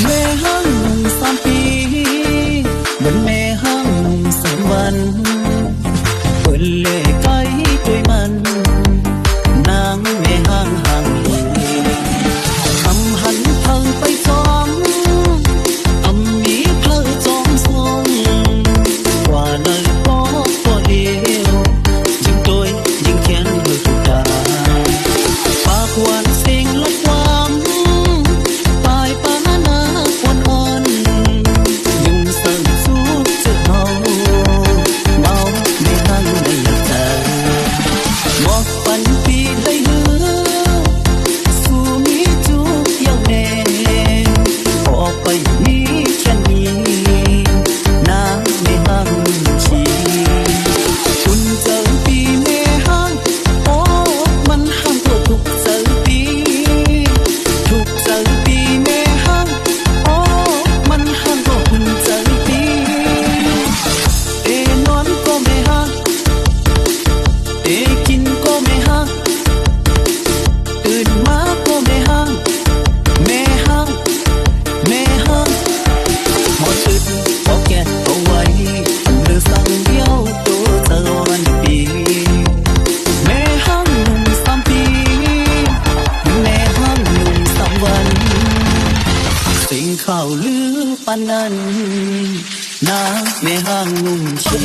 แม่ห้างหนุ่ม3 ปีเหมือนแม่ห้างหนุ่ม3 วันเปิดเล่ไก่ด้วยมันนางแม่ห้างห่างทำหันเพิ่งไปจอมมีเพลจอมทรงว่าเลยบอกตัวเดียวยิ่งโดยยิ่งเขียนเมื่อทุกดาปากหวานเสียงละความตายปานาควนอ่อนยุ่งเสริมสู้เจ้าเมาไม่หันไม่อยากเจอหมอกปันปีได้เหือสู้มีจุกเยาแน่ออกไปมีแค่นี้น้ำไม่หังชีคุณเจอปีแม่ห้างโอ้มันห้างตัวทุกเจอปีทุกเจอปีแม่ห้างโอ้มันห้างตัวคุณเจอปีนอนก็ไม่ห้างกินก็ไม่ห้างตื่นมาก็ไม่ห้างแม่ห้างแม่ห้างหมดอึดพอแก่เอาไว้เหลือสั่งเดียวตัวเธอวันปีแม่ห้างหนุ่ม3 ปีแม่ห้างหนุ่ม3 วันสิ่งข่าวลือปานนั้นนะแม่ห้างหนุ่มชี